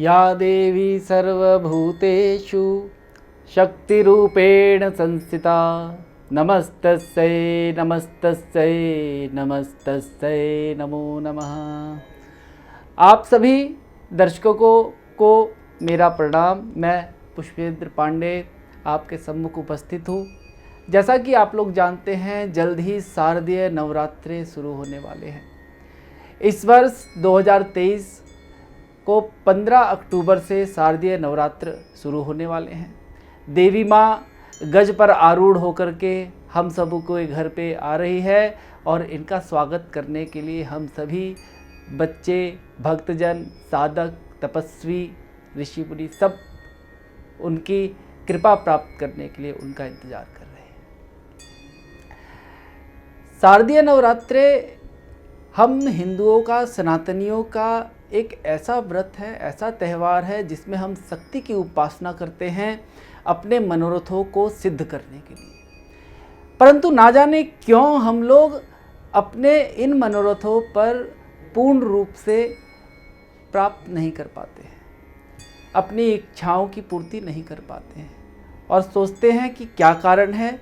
या देवी सर्वभूतेषु शक्तिरूपेण संस्थिता नमस्तस्यै नमस्तस्यै नमस्तस्यै नमो नमः। आप सभी दर्शकों को मेरा प्रणाम। मैं पुष्पेंद्र पांडे आपके सम्मुख उपस्थित हूँ। जैसा कि आप लोग जानते हैं, जल्द ही शारदीय नवरात्रे शुरू होने वाले हैं। इस वर्ष 2023 को 15 अक्टूबर से शारदीय नवरात्र शुरू होने वाले हैं। देवी माँ गज पर आरूढ़ होकर के हम सब को घर पे आ रही है और इनका स्वागत करने के लिए हम सभी बच्चे, भक्तजन, साधक, तपस्वी, ऋषि मुनि सब उनकी कृपा प्राप्त करने के लिए उनका इंतजार कर रहे हैं। शारदीय नवरात्रे हम हिंदुओं का, सनातनियों का एक ऐसा व्रत है, ऐसा त्यौहार है जिसमें हम शक्ति की उपासना करते हैं अपने मनोरथों को सिद्ध करने के लिए। परंतु ना जाने क्यों हम लोग अपने इन मनोरथों पर पूर्ण रूप से प्राप्त नहीं कर पाते हैं, अपनी इच्छाओं की पूर्ति नहीं कर पाते हैं और सोचते हैं कि क्या कारण है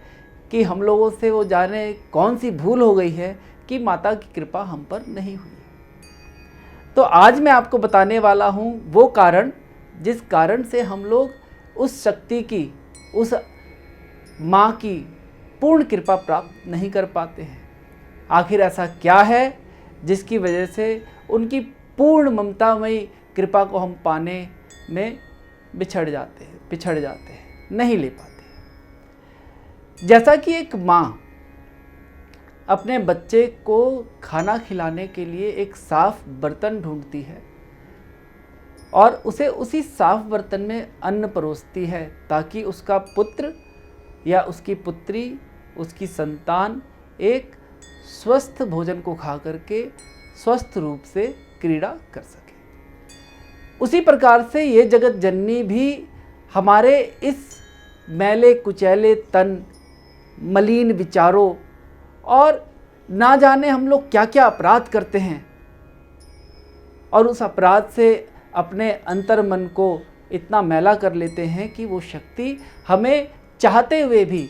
कि हम लोगों से वो जाने कौन सी भूल हो गई है कि माता की कृपा हम पर नहीं हुई। तो आज मैं आपको बताने वाला हूँ वो कारण जिस कारण से हम लोग उस शक्ति की, उस माँ की पूर्ण कृपा प्राप्त नहीं कर पाते हैं। आखिर ऐसा क्या है जिसकी वजह से उनकी पूर्ण ममतामयी कृपा को हम पाने में पिछड़ जाते हैं, नहीं ले पाते। जैसा कि एक माँ अपने बच्चे को खाना खिलाने के लिए एक साफ बर्तन ढूंढती है और उसे उसी साफ बर्तन में अन्न परोसती है ताकि उसका पुत्र या उसकी पुत्री, उसकी संतान एक स्वस्थ भोजन को खा करके स्वस्थ रूप से क्रीड़ा कर सके। उसी प्रकार से ये जगत जननी भी हमारे इस मैले कुचैले तन, मलिन विचारों और ना जाने हम लोग क्या क्या अपराध करते हैं और उस अपराध से अपने अंतर मन को इतना मैला कर लेते हैं कि वो शक्ति हमें चाहते हुए भी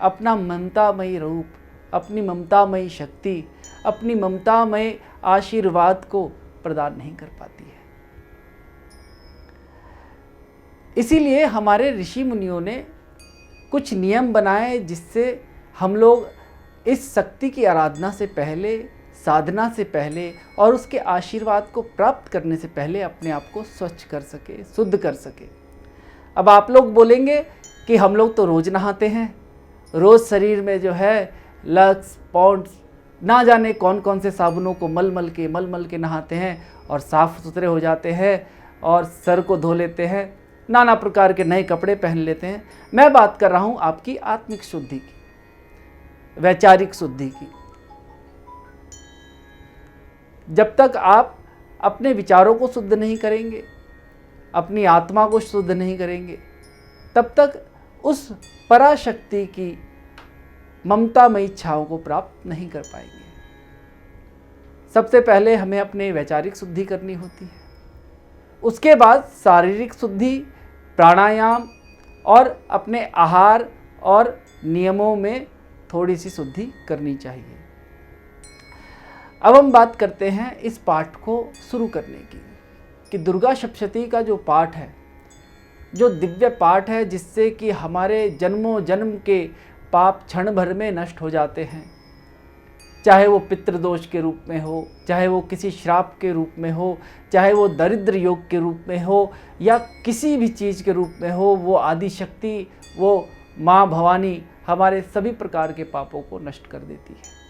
अपना ममतामयी रूप, अपनी ममतामयी शक्ति, अपनी ममतामय आशीर्वाद को प्रदान नहीं कर पाती है। इसीलिए हमारे ऋषि मुनियों ने कुछ नियम बनाए जिससे हम लोग इस शक्ति की आराधना से पहले, साधना से पहले और उसके आशीर्वाद को प्राप्त करने से पहले अपने आप को स्वच्छ कर सके, शुद्ध कर सके। अब आप लोग बोलेंगे कि हम लोग तो रोज़ नहाते हैं, रोज़ शरीर में जो है लक्स, पॉन्ड्स, ना जाने कौन कौन से साबुनों को मल मल के नहाते हैं और साफ़ सुथरे हो जाते हैं और सर को धो लेते हैं, नाना प्रकार के नए कपड़े पहन लेते हैं। मैं बात कर रहा हूँ आपकी आत्मिक शुद्धि की, वैचारिक शुद्धि की। जब तक आप अपने विचारों को शुद्ध नहीं करेंगे, अपनी आत्मा को शुद्ध नहीं करेंगे, तब तक उस पराशक्ति की ममतामयी इच्छाओं को प्राप्त नहीं कर पाएंगे। सबसे पहले हमें अपने वैचारिक शुद्धि करनी होती है, उसके बाद शारीरिक शुद्धि, प्राणायाम और अपने आहार और नियमों में थोड़ी सी शुद्धि करनी चाहिए। अब हम बात करते हैं इस पाठ को शुरू करने की कि दुर्गा सप्तशती का जो पाठ है, जो दिव्य पाठ है जिससे कि हमारे जन्मों जन्म के पाप क्षण भर में नष्ट हो जाते हैं, चाहे वो पितृदोष के रूप में हो, चाहे वो किसी श्राप के रूप में हो, चाहे वो दरिद्र योग के रूप में हो या किसी भी चीज़ के रूप में हो, वो आदि शक्ति, वो माँ भवानी हमारे सभी प्रकार के पापों को नष्ट कर देती है।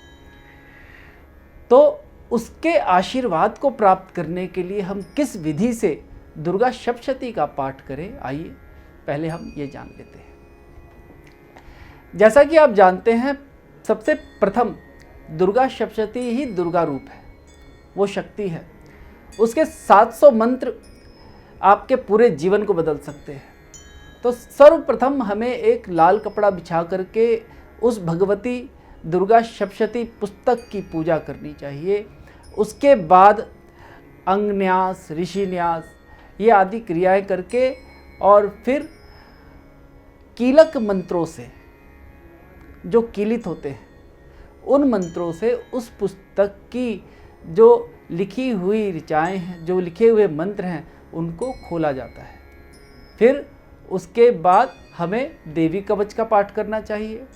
तो उसके आशीर्वाद को प्राप्त करने के लिए हम किस विधि से दुर्गा सप्तशती का पाठ करें, आइए पहले हम ये जान लेते हैं। जैसा कि आप जानते हैं, सबसे प्रथम दुर्गा सप्तशती ही दुर्गा रूप है, वो शक्ति है। उसके 700 मंत्र आपके पूरे जीवन को बदल सकते हैं। तो सर्वप्रथम हमें एक लाल कपड़ा बिछा करके उस भगवती दुर्गा सप्तशती पुस्तक की पूजा करनी चाहिए। उसके बाद अंगन्यास, ऋषि न्यास ये आदि क्रियाएं करके और फिर कीलक मंत्रों से, जो कीलित होते हैं उन मंत्रों से उस पुस्तक की जो लिखी हुई ऋचाएँ हैं, जो लिखे हुए मंत्र हैं, उनको खोला जाता है। फिर उसके बाद हमें देवी कवच का पाठ करना चाहिए,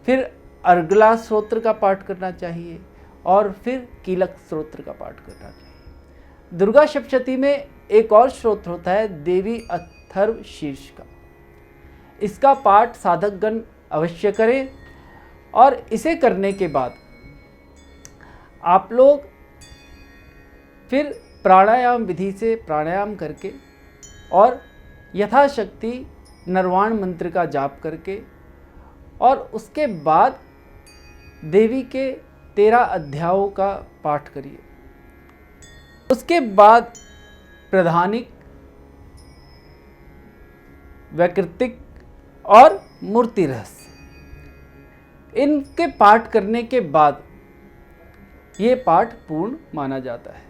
फिर अर्गला स्तोत्र का पाठ करना चाहिए और फिर कीलक स्तोत्र का पाठ करना चाहिए। दुर्गा सप्तशती में एक और स्तोत्र होता है देवी अथर्व शीर्ष का। इसका पाठ साधकगण अवश्य करें और इसे करने के बाद आप लोग फिर प्राणायाम विधि से प्राणायाम करके और यथाशक्ति नरवाण मंत्र का जाप करके और उसके बाद देवी के 13 अध्यायों का पाठ करिए। उसके बाद प्रधानिक, वैकृतिक और मूर्ति रहस्य, इनके पाठ करने के बाद ये पाठ पूर्ण माना जाता है।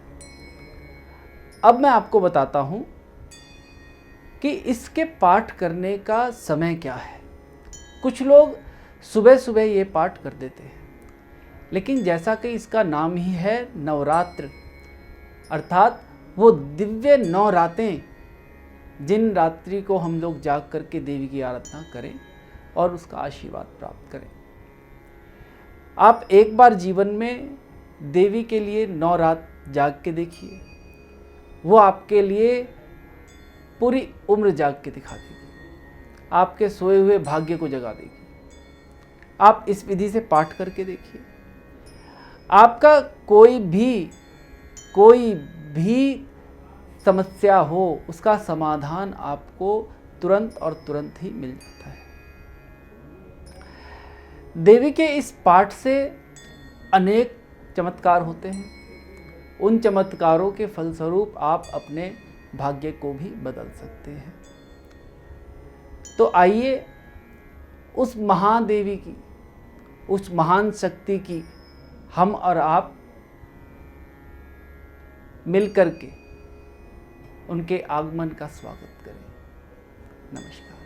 अब मैं आपको बताता हूँ कि इसके पाठ करने का समय क्या है। कुछ लोग सुबह सुबह ये पाठ कर देते हैं, लेकिन जैसा कि इसका नाम ही है नवरात्र, अर्थात वो दिव्य 9 रातें जिन रात्रि को हम लोग जाग करके देवी की आराधना करें और उसका आशीर्वाद प्राप्त करें। आप एक बार जीवन में देवी के लिए 9 रात जाग के देखिए, वो आपके लिए पूरी उम्र जाग के दिखा देगी, आपके सोए हुए भाग्य को जगा देगी। आप इस विधि से पाठ करके देखिए, आपका कोई भी समस्या हो उसका समाधान आपको तुरंत और तुरंत ही मिल जाता है। देवी के इस पाठ से अनेक चमत्कार होते हैं। उन चमत्कारों के फलस्वरूप आप अपने भाग्य को भी बदल सकते हैं। तो आइए उस महादेवी की, उस महान शक्ति की हम और आप मिलकर के उनके आगमन का स्वागत करें। नमस्कार।